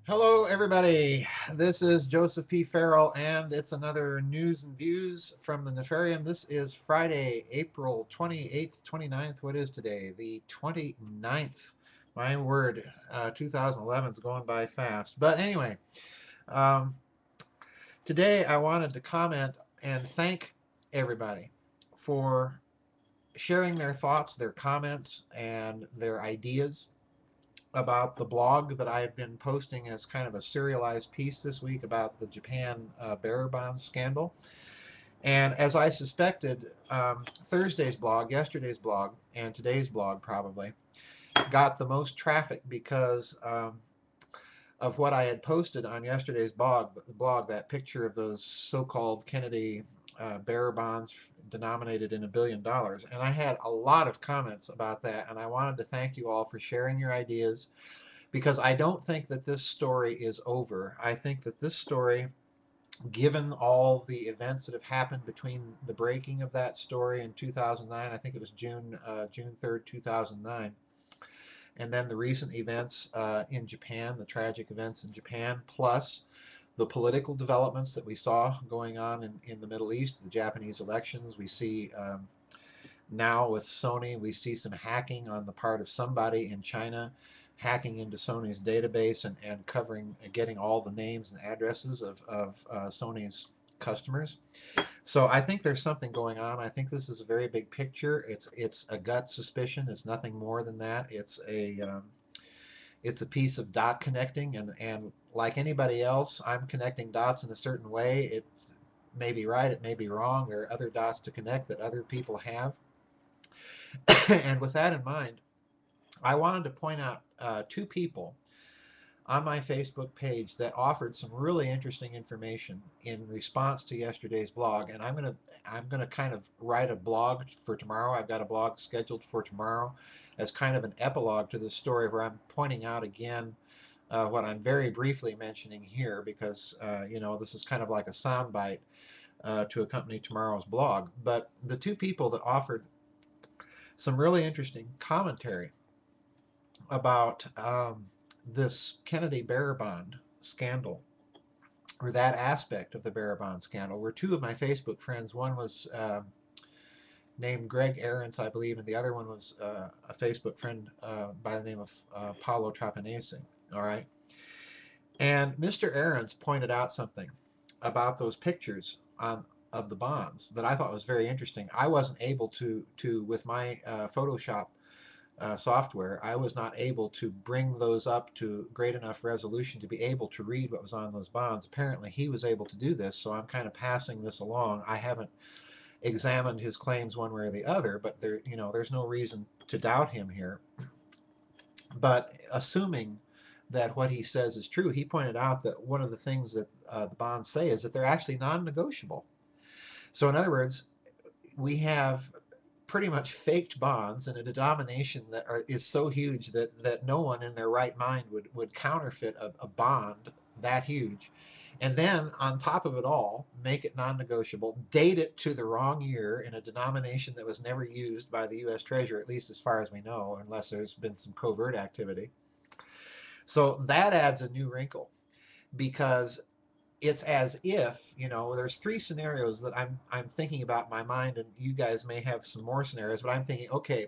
Hello, everybody. This is Joseph P. Farrell, and it's another News and Views from the Nefarium. This is Friday, April 28th, 29th. What is today? The 29th. My word, 2011 is going by fast. But anyway, um, today I wanted to comment and thank everybody for sharing their thoughts, their comments, and their ideas about the blog that I've been posting as kind of a serialized piece this week about the Japan bearer bonds scandal. And as I suspected, Thursday's blog, yesterday's blog, and today's blog probably got the most traffic because of what I had posted on yesterday's blog, that picture of those so-called Kennedy bearer bonds denominated in $1 billion. And I had a lot of comments about that, and I wanted to thank you all for sharing your ideas because I don't think that this story is over. I think that this story, given all the events that have happened between the breaking of that story in 2009, I think it was June 3rd, 2009, and then the recent events in Japan, the tragic events in Japan, plus the political developments that we saw going on in the Middle East, the Japanese elections. We see now with Sony, we see some hacking on the part of somebody in China, hacking into Sony's database and covering, getting all the names and addresses of Sony's customers. So I think there's something going on. I think this is a very big picture. It's a gut suspicion. It's nothing more than that. It's a piece of dot connecting, and like anybody else, I'm connecting dots in a certain way. It may be right, it may be wrong. There are other dots to connect that other people have. And with that in mind, I wanted to point out two people on my Facebook page that offered some really interesting information in response to yesterday's blog. And I'm gonna kind of write a blog for tomorrow. I've got a blog scheduled for tomorrow as kind of an epilogue to this story, where I'm pointing out again what I'm very briefly mentioning here, because this is kind of like a soundbite to accompany tomorrow's blog. But the two people that offered some really interesting commentary about this Kennedy bearer bond scandal, or that aspect of the bearer bond scandal, were two of my Facebook friends. One was named Greg Ahrens, I believe, and the other one was a Facebook friend by the name of Paulo Trapanese. All right. And Mr. Ahrens pointed out something about those pictures of the bonds that I thought was very interesting. I wasn't able to with my Photoshop software, I was not able to bring those up to great enough resolution to be able to read what was on those bonds. Apparently he was able to do this, so I'm kind of passing this along. I haven't examined his claims one way or the other, but there's no reason to doubt him here. But assuming that what he says is true, he pointed out that one of the things that the bonds say is that they're actually non-negotiable. So in other words, we have pretty much faked bonds in a denomination that is so huge that no one in their right mind would counterfeit a bond that huge. And then on top of it all, make it non-negotiable, date it to the wrong year in a denomination that was never used by the U.S. Treasury, at least as far as we know, unless there's been some covert activity. So that adds a new wrinkle, because it's as if, there's three scenarios that I'm thinking about in my mind, and you guys may have some more scenarios, but I'm thinking, okay,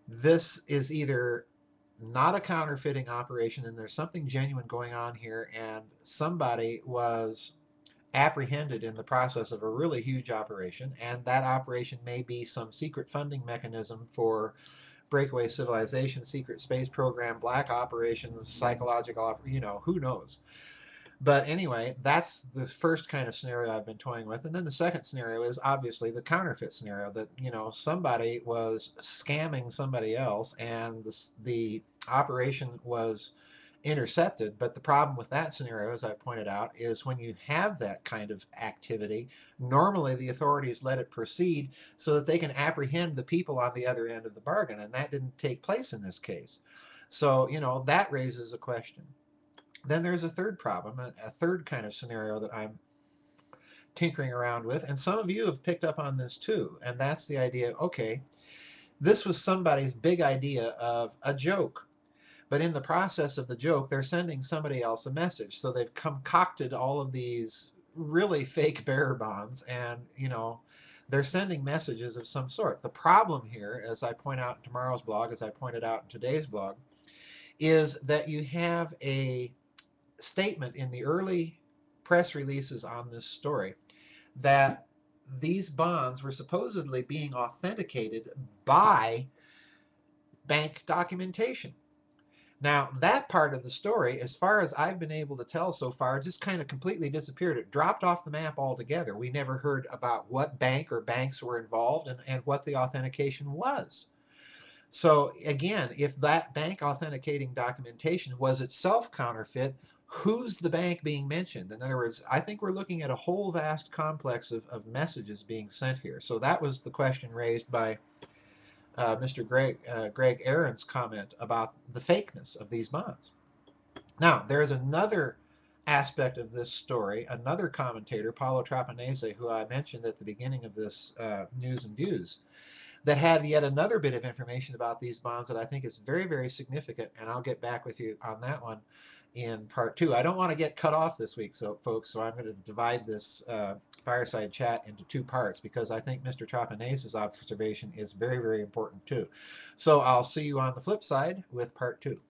this is either not a counterfeiting operation and there's something genuine going on here, and somebody was apprehended in the process of a really huge operation, and that operation may be some secret funding mechanism for breakaway civilization, secret space program, black operations, psychological, who knows. But anyway, that's the first kind of scenario I've been toying with. And then the second scenario is obviously the counterfeit scenario, that, somebody was scamming somebody else, and the operation was intercepted. But the problem with that scenario, as I pointed out, is when you have that kind of activity, normally the authorities let it proceed so that they can apprehend the people on the other end of the bargain. And that didn't take place in this case. So, that raises a question. Then there's a third problem, a third kind of scenario that I'm tinkering around with, and some of you have picked up on this too, and that's the idea, okay, this was somebody's big idea of a joke. But in the process of the joke, they're sending somebody else a message. So they've concocted all of these really fake bearer bonds, and they're sending messages of some sort. The problem here, as I point out in tomorrow's blog, as I pointed out in today's blog, is that you have a statement in the early press releases on this story that these bonds were supposedly being authenticated by bank documentation. Now, that part of the story, as far as I've been able to tell so far, just kind of completely disappeared. It dropped off the map altogether. We never heard about what bank or banks were involved and what the authentication was. So again, if that bank authenticating documentation was itself counterfeit, who's the bank being mentioned? In other words, I think we're looking at a whole vast complex of messages being sent here. So that was the question raised by Mr. Greg Aaron's comment about the fakeness of these bonds. Now, there is another aspect of this story, another commentator, Paulo Trapanese, who I mentioned at the beginning of this News and Views, that had yet another bit of information about these bonds that I think is very, very significant, and I'll get back with you on that one in part 2. I don't want to get cut off this week, folks, so I'm going to divide this fireside chat into 2 parts because I think Mr. Trapanese's observation is very, very important too. So I'll see you on the flip side with part 2.